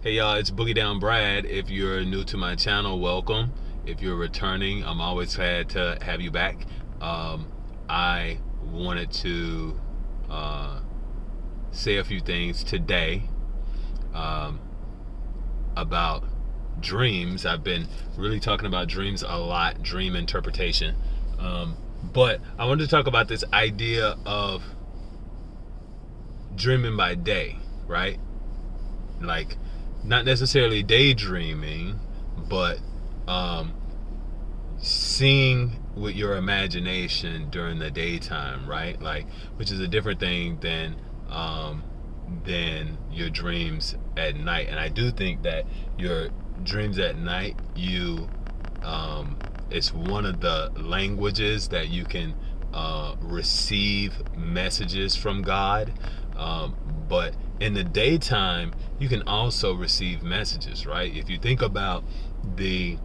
Hey y'all, it's Boogie Down Brad. If you're new to my channel, welcome. If you're returning, I'm always glad to have you back. I wanted to say a few things today um, about dreams. I've been really talking about dreams a lot, dream interpretation. But I wanted to talk about this idea of dreaming by day, right? Like, not necessarily daydreaming, but seeing with your imagination during the daytime, right? Like, which is a different thing than your dreams at night. And I do think that your dreams at night, it's one of the languages that you can receive messages from God. But in the daytime, you can also receive messages, right? If you think about the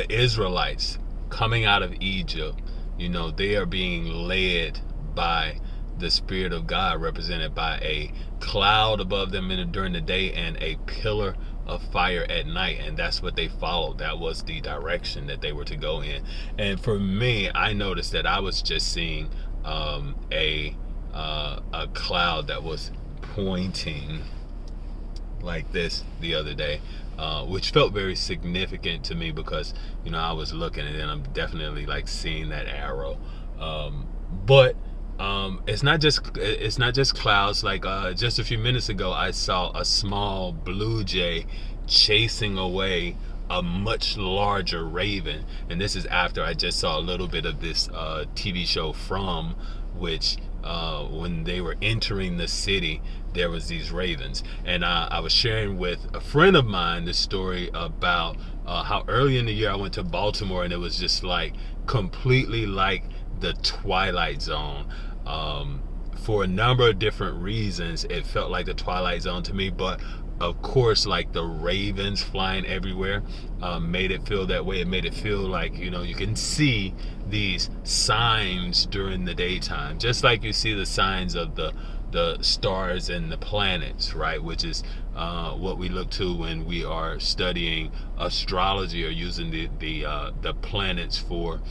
Israelites coming out of Egypt, they are being led by the Spirit of God, represented by a cloud above them during the day and a pillar of fire at night, and that's what they followed. That was the direction that they were to go in. And for me, I noticed that I was just seeing a cloud that was pointing like this the other day, which felt very significant to me because I was looking and then I'm definitely like seeing that arrow. But it's not just clouds. Like just a few minutes ago, I saw a small blue jay chasing away a much larger raven, and this is after I just saw a little bit of this TV show From, which when they were entering the city, there was these ravens. And I was sharing with a friend of mine this story about how early in the year I went to Baltimore, and it was just like completely like the Twilight Zone. For a number of different reasons, it felt like the Twilight Zone to me, but of course, like the ravens flying everywhere made it feel that way. It made it feel like, you can see these signs during the daytime, just like you see the signs of the stars and the planets, right? Which is what we look to when we are studying astrology or using the planets for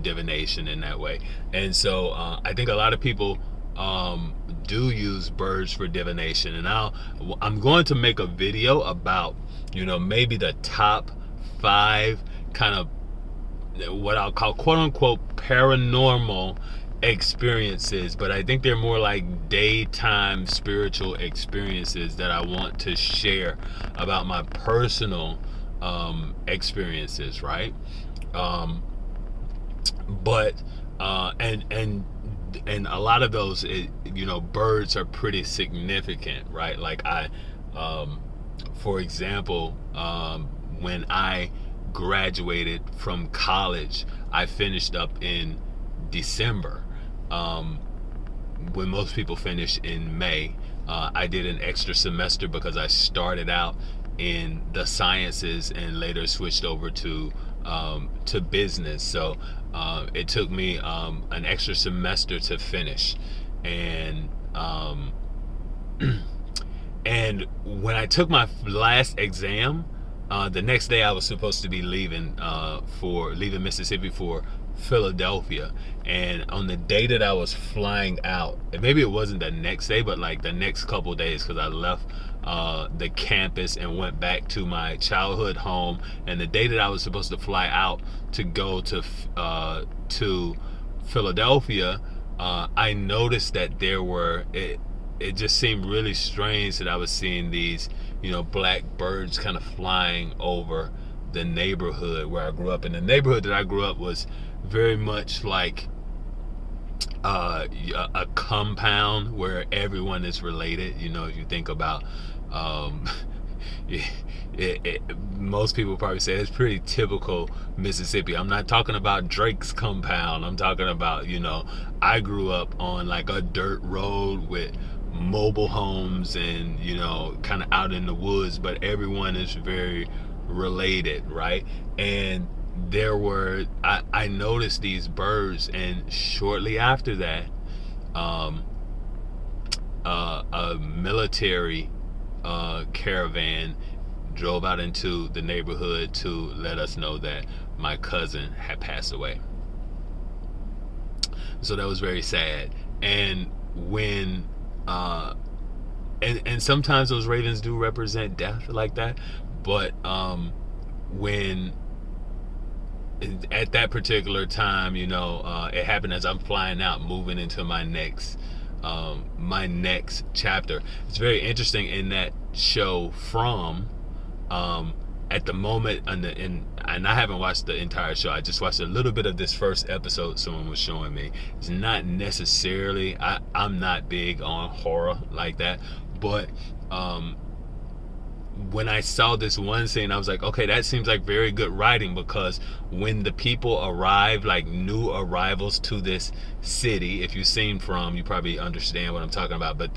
divination in that way. And so I think a lot of people do use birds for divination, and I'm going to make a video about maybe the top 5 kind of what I'll call quote unquote paranormal experiences, but I think they're more like daytime spiritual experiences that I want to share about my personal experiences, right? But and a lot of those, birds are pretty significant, right? Like for example, when I graduated from college, I finished up in December. When most people finish in May, I did an extra semester because I started out in the sciences and later switched over to business. So it took me an extra semester to finish, and and when I took my last exam, the next day I was supposed to be leaving Mississippi for Philadelphia. And on the day that I was flying out, and maybe it wasn't the next day, but like the next couple days, because I left the campus and went back to my childhood home. And the day that I was supposed to fly out to go to Philadelphia, I noticed that it just seemed really strange that I was seeing these black birds kind of flying over the neighborhood where I grew up. And the neighborhood that I grew up was very much like a compound where everyone is related. If you think about most people probably say it's pretty typical Mississippi. I'm not talking about Drake's compound. I'm talking about, I grew up on like a dirt road with mobile homes and, kind of out in the woods, but everyone is very related, right? And I noticed these birds, and shortly after that, a military caravan drove out into the neighborhood to let us know that my cousin had passed away. So that was very sad. And when and sometimes those ravens do represent death like that, but when at that particular time, it happened as I'm flying out, moving into my next chapter. It's very interesting in that show From. At the moment, and I haven't watched the entire show. I just watched a little bit of this first episode someone was showing me. It's not necessarily, I'm not big on horror like that, but when I saw this one scene, I was like, okay, that seems like very good writing, because when the people arrive, like new arrivals to this city, if you've seen From, you probably understand what I'm talking about, but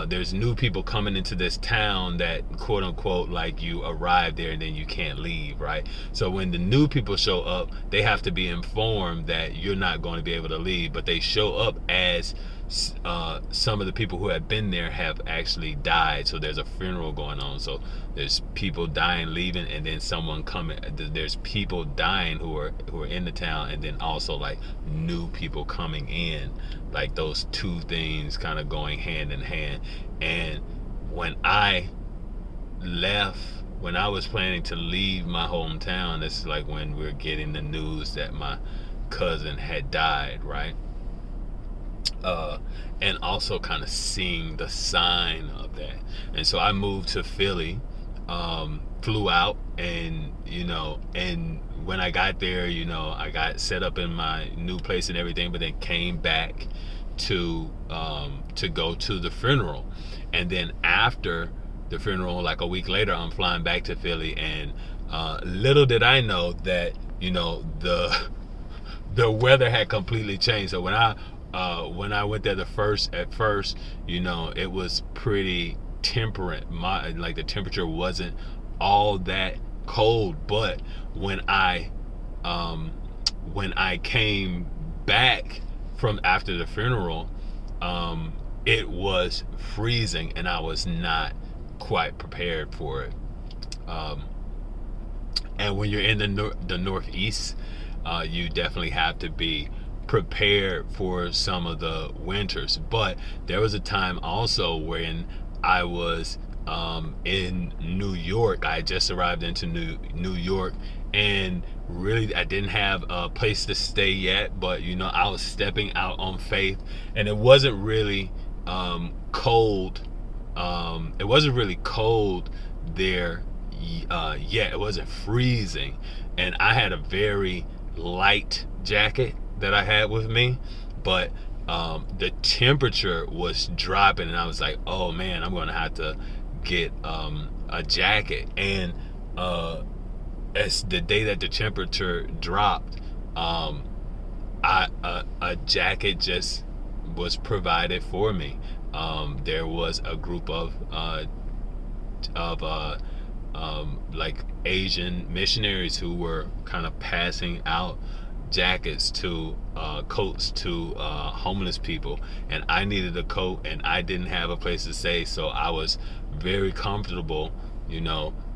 there's new people coming into this town that, quote unquote, like, you arrive there and then you can't leave, right? So when the new people show up, they have to be informed that you're not going to be able to leave, but they show up as some of the people who have been there have actually died, so there's a funeral going on. So there's people dying, leaving, and then someone coming. There's people dying who are in the town, and then also like new people coming in, like those two things kind of going hand in hand. And when I was planning to leave my hometown, this is like when we're getting the news that my cousin had died, right? And also kind of seeing the sign of that. And so I moved to Philly, flew out, and and when I got there, I got set up in my new place and everything, but then came back to go to the funeral. And then after the funeral, like a week later, I'm flying back to Philly, and little did I know that the weather had completely changed. So when I went there at first, it was pretty temperate. Like the temperature wasn't all that cold, but when I came back from after the funeral, it was freezing, and I was not quite prepared for it. And when you're in the Northeast, you definitely have to be prepared for some of the winters. But there was a time also when I was in New York. I just arrived into New York, and really I didn't have a place to stay yet, but I was stepping out on faith, and it wasn't really cold. It wasn't really cold there yet. It wasn't freezing, and I had a very light jacket that I had with me, but the temperature was dropping, and I was like, oh man, I'm gonna have to get a jacket. And as the day that the temperature dropped, a jacket just was provided for me. There was a group of like Asian missionaries who were kind of passing out jackets to coats to homeless people, and I needed a coat, and I didn't have a place to stay, so I was very comfortable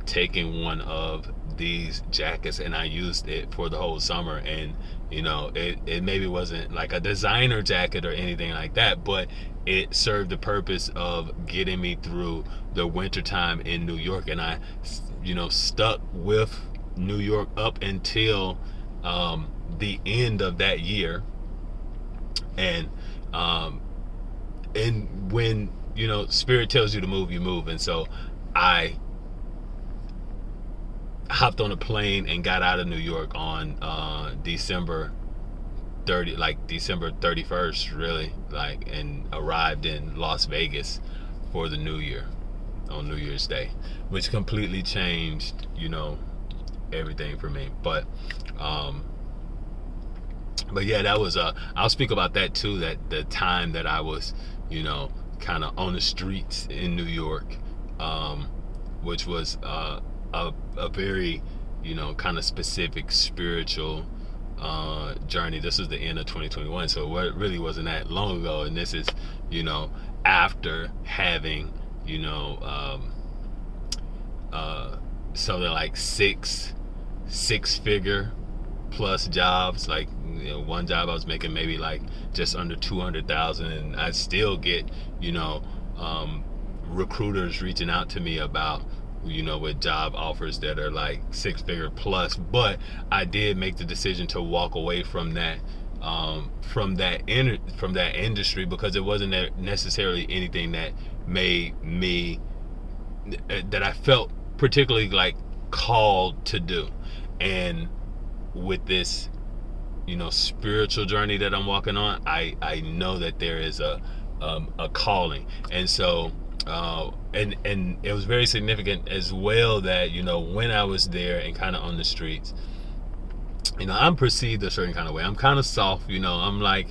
taking one of these jackets, and I used it for the whole summer. And it maybe wasn't like a designer jacket or anything like that, but it served the purpose of getting me through the wintertime in New York. And I stuck with New York up until the end of that year. And when Spirit tells you to move, you move. And so I hopped on a plane and got out of New York on December 31st, really, and arrived in Las Vegas for the New Year, on New Year's Day, which completely changed everything for me. But yeah, that was I'll speak about that too, that the time that I was kind of on the streets in New York, which was a very kind of specific spiritual journey. This was the end of 2021, so it really wasn't that long ago, and this is after having, something like six figure plus jobs. Like, one job I was making maybe like just under 200,000, and I still get, recruiters reaching out to me about, with job offers that are like 6-figure plus. But I did make the decision to walk away from that, from that industry, because it wasn't necessarily anything that made me, that I felt particularly like called to do. And with this, spiritual journey that I'm walking on, I know that there is a calling. And so and it was very significant as well that, when I was there and kind of on the streets, I'm perceived a certain kind of way. I'm kind of soft, I'm like,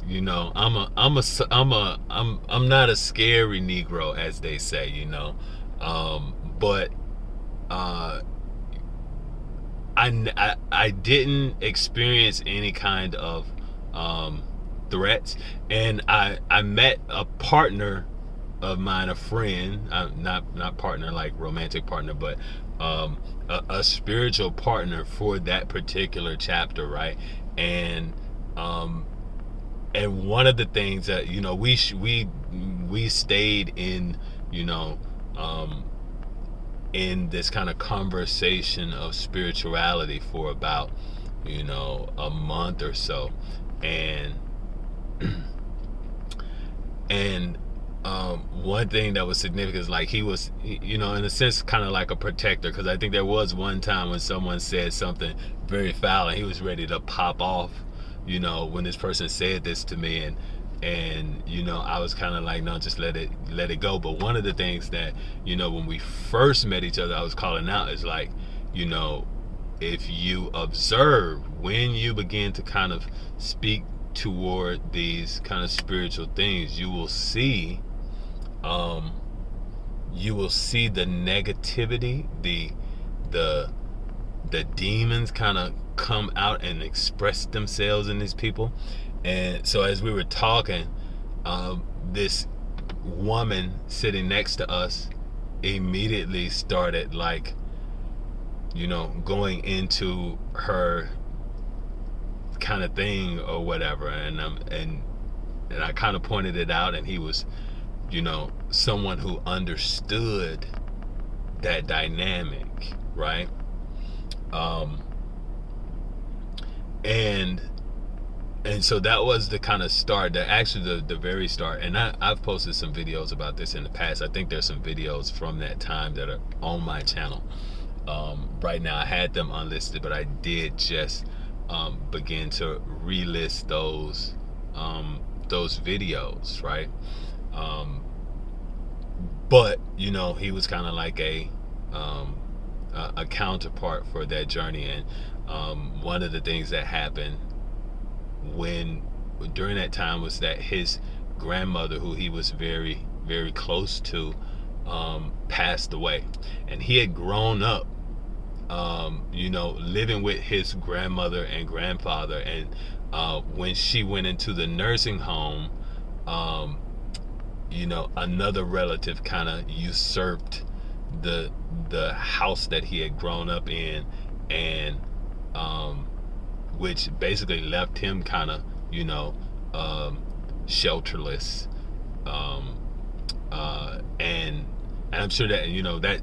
I'm not a scary Negro, as they say, but I didn't experience any kind of threats. And I met a partner of mine, a friend, not partner like romantic partner, but a spiritual partner for that particular chapter, right? And one of the things that, we stayed in, in this kind of conversation of spirituality for about, a month or so. And one thing that was significant is, like, he was, in a sense, kind of like a protector, because I think there was one time when someone said something very foul and he was ready to pop off, when this person said this to me. And I was kind of like, no, just let it go. But one of the things that, when we first met each other, I was calling out is like, if you observe, when you begin to kind of speak toward these kind of spiritual things, you will see the negativity, the demons kind of come out and express themselves in these people. And so as we were talking, this woman sitting next to us immediately started, like, going into her kind of thing or whatever. And I kind of pointed it out, and he was, someone who understood that dynamic, right? And so that was the kind of start, the very start. And I've posted some videos about this in the past. I think there's some videos from that time that are on my channel. Right now I had them unlisted, but I did just begin to relist those videos, right? But he was kind of like a counterpart for that journey. And one of the things that happened during that time was that his grandmother, who he was very, very close to, passed away. And he had grown up living with his grandmother and grandfather. And when she went into the nursing home, another relative kind of usurped the house that he had grown up in, and which basically left him kind of, shelterless. And I'm sure that,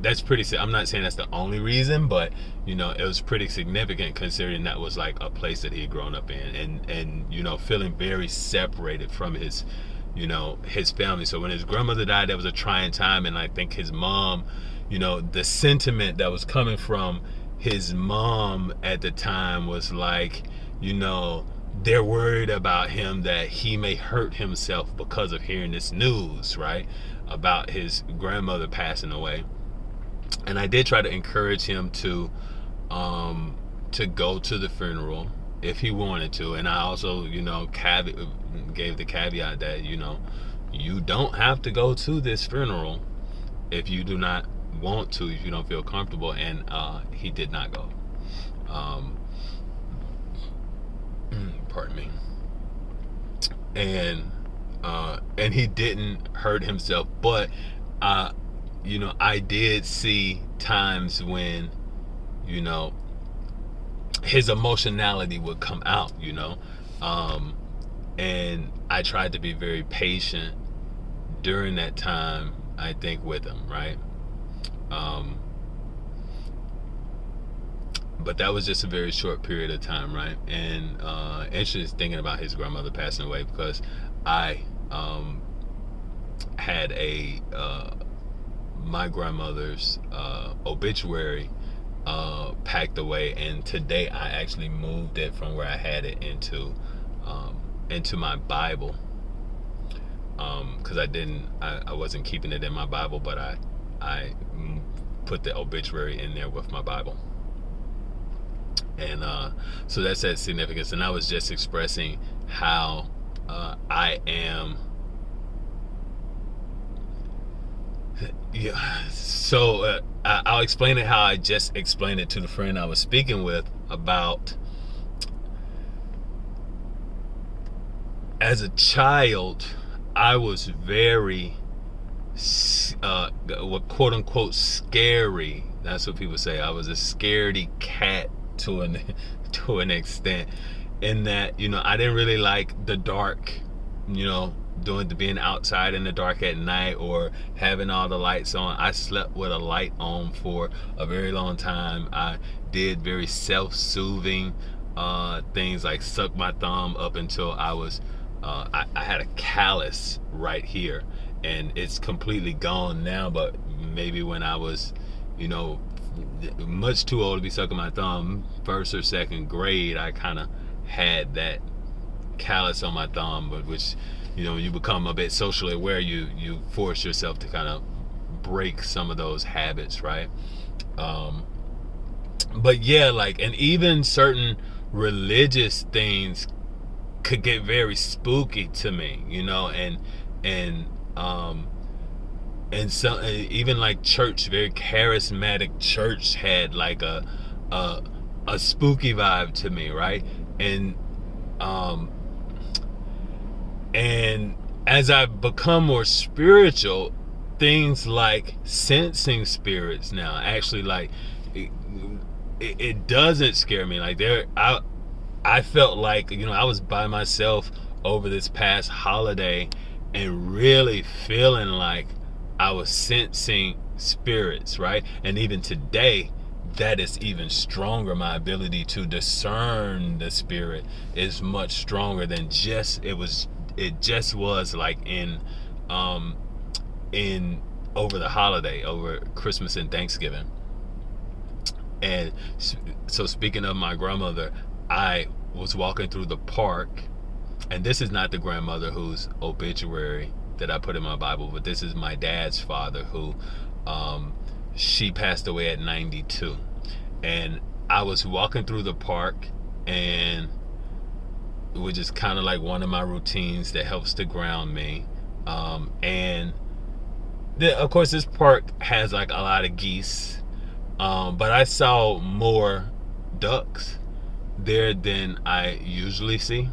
that's pretty, I'm not saying that's the only reason, but it was pretty significant, considering that was like a place that he had grown up in, and feeling very separated from his his family. So when his grandmother died, that was a trying time. And I think his mom, the sentiment that was coming from his mom at the time was like, they're worried about him, that he may hurt himself because of hearing this news, right, about his grandmother passing away. And I did try to encourage him to go to the funeral if he wanted to. And I also, gave the caveat that, you don't have to go to this funeral if you do not want to, if you don't feel comfortable. And he did not go. Pardon me. And and he didn't hurt himself. But I did see times when, you know, his emotionality would come out, and I tried to be very patient during that time, I think, with him, right? But that was just a very short period of time, right? And interesting thinking about his grandmother passing away, because I had my grandmother's obituary packed away, and today I actually moved it from where I had it into my Bible, because I wasn't keeping it in my Bible, but I put the obituary in there with my Bible. And so that's that significance. And I was just expressing how I am. Yeah. So I'll explain it how I just explained it to the friend I was speaking with about. As a child, I was very, quote unquote, scary. That's what people say. I was a scaredy cat to an extent, in that I didn't really like the dark, being outside in the dark at night or having all the lights on. I slept with a light on for a very long time. I did very self-soothing things like suck my thumb up until I was I had a callus right here, and it's completely gone now, but maybe when I was much too old to be sucking my thumb, first or second grade, I kind of had that callus on my thumb, but which when you become a bit socially aware, you force yourself to kind of break some of those habits, right? But yeah, and even certain religious things could get very spooky to me, and so even like church, very charismatic church had like a spooky vibe to me, right? And as I've become more spiritual, things like sensing spirits now actually it doesn't scare me. I felt like I was by myself over this past holiday and really feeling like I was sensing spirits, right? And even today, that is even stronger. My ability to discern the spirit is much stronger than it just was like in over the holiday, over Christmas and Thanksgiving. And so speaking of my grandmother, I was walking through the park, and this is not the grandmother whose obituary that I put in my Bible, but this is my dad's father, who she passed away at 92. And I was walking through the park, and it was just kind of like one of my routines that helps to ground me. And of course, this park has like a lot of geese, but I saw more ducks there than I usually see.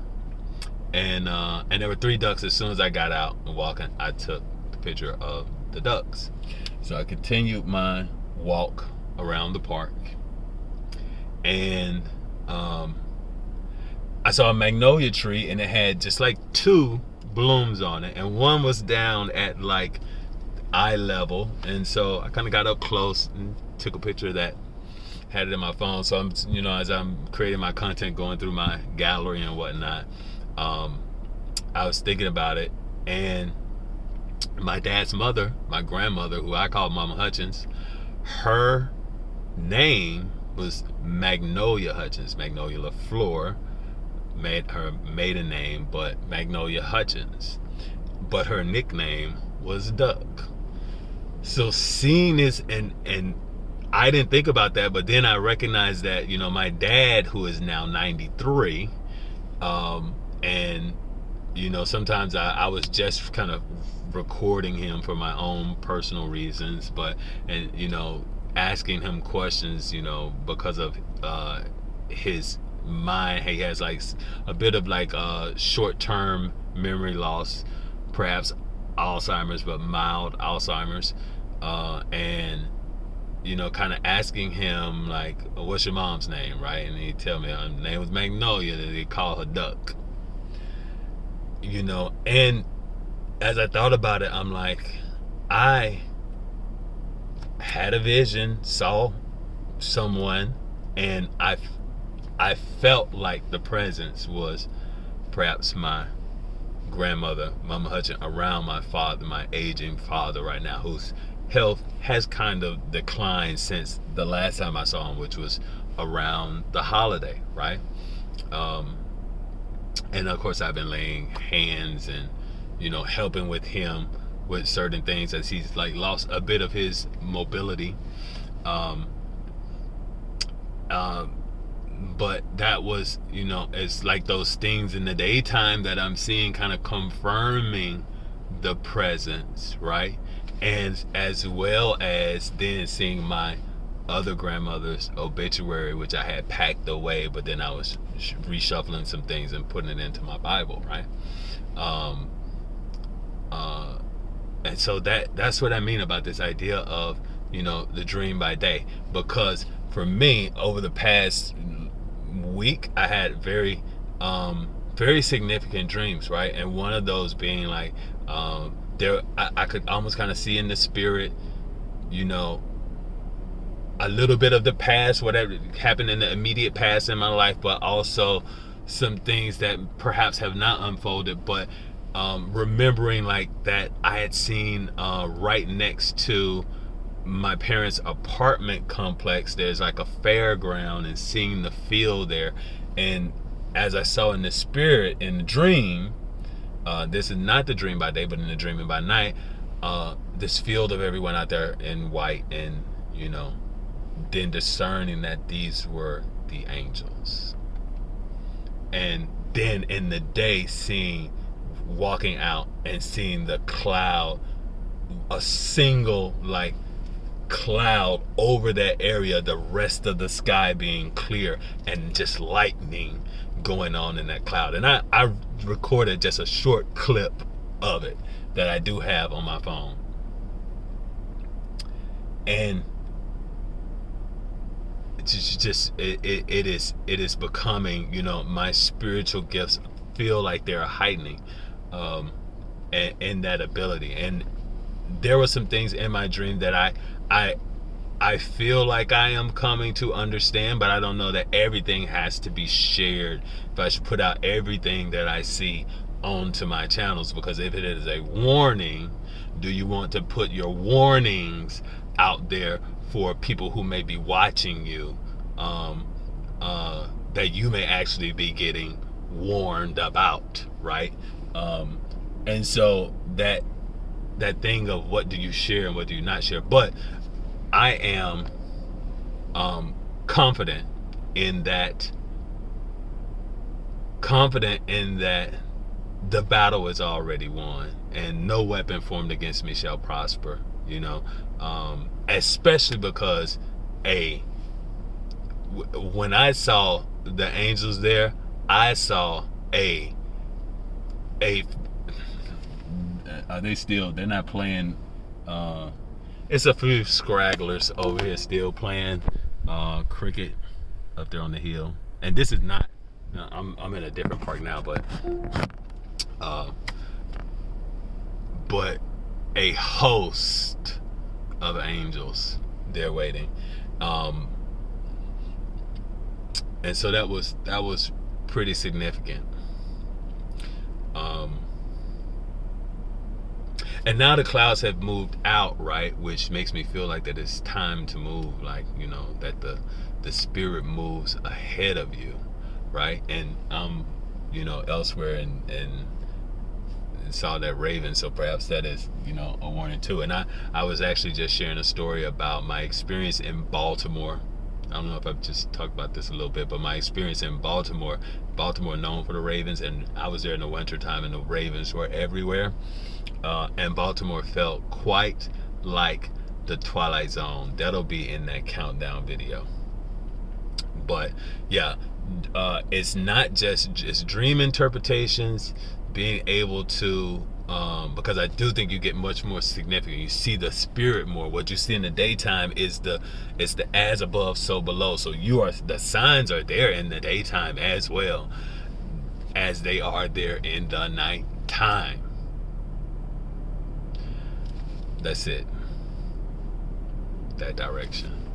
And there were 3 ducks. As soon as I got out and walking, I took the picture of the ducks. So I continued my walk around the park, and I saw a magnolia tree, and it had just like 2 blooms on it, and one was down at like eye level. And so I kind of got up close and took a picture of that, had it in my phone. So I'm, as I'm creating my content, going through my gallery and whatnot, I was thinking about it, and my dad's mother, my grandmother, who I call Mama Hutchins, her name was Magnolia Hutchins. Magnolia LaFleur made her maiden name, but Magnolia Hutchins. But her nickname was Duck. So seeing this, and I didn't think about that, but then I recognized that, my dad, who is now 93, and sometimes I was just kind of recording him for my own personal reasons, and asking him questions, because of his mind. He has like a bit of like short-term memory loss, perhaps Alzheimer's, but mild Alzheimer's, and kind of asking him like, "What's your mom's name?" Right, and he'd tell me her name was Magnolia, and they call her Duck. And as I thought about it, I'm like, I had a vision, saw someone, and I felt like the presence was perhaps my grandmother, Mama Hutchin, around my father, my aging father right now, whose health has kind of declined since the last time I saw him, which was around the holiday, right? And of course I've been laying hands and helping with him with certain things as he's like lost a bit of his mobility. But that was, it's like those things in the daytime that I'm seeing kind of confirming the presence, right? And as well as then seeing my other grandmother's obituary, which I had packed away, but then I was reshuffling some things and putting it into my Bible, right? And so that's what I mean about this idea of, the dream by day. Because for me, over the past week, I had very significant dreams, right? And one of those being like, I could almost kind of see in the spirit, a little bit of the past, whatever happened in the immediate past in my life, but also some things that perhaps have not unfolded, but remembering like that I had seen right next to my parents' apartment complex, there's like a fairground, and seeing the field there. And as I saw in the spirit, in the dream, this is not the dream by day, but in the dreaming by night, this field of everyone out there in white, and then discerning that these were the angels. And then in the day, walking out and seeing the cloud, a single like cloud over that area, the rest of the sky being clear, and just lightning going on in that cloud. And I recorded just a short clip of it that I do have on my phone. And it is becoming, my spiritual gifts feel like they're heightening, and that ability. And there were some things in my dream that I feel like I am coming to understand, but I don't know that everything has to be shared. If I should put out everything that I see onto my channels, because if it is a warning, do you want to put your warnings out there for people who may be watching you, that you may actually be getting warned about, right? And so that thing of what do you share and what do you not share. But I am confident in that the battle is already won, and no weapon formed against me shall prosper, especially because when I saw the angels there, I saw they're not playing, it's a few scragglers over here still playing cricket up there on the hill. And this is not, I'm in a different park now, but a host of angels, they're waiting. And so that was pretty significant. And now the clouds have moved out, right? Which makes me feel like that it's time to move, like, that the spirit moves ahead of you, right? And elsewhere and saw that raven, so perhaps that is, a warning too. And I was actually just sharing a story about my experience in Baltimore. I don't know if I've just talked about this a little bit, but my experience in Baltimore known for the ravens, and I was there in the winter time, and the ravens were everywhere. And Baltimore felt quite like the Twilight Zone. That'll be in that countdown video. But yeah, it's not just dream interpretations, being able to because I do think you get much more significant. You see the spirit more. What you see in the daytime is the as above, so below. So the signs are there in the daytime as well as they are there in the nighttime. That's it. That direction.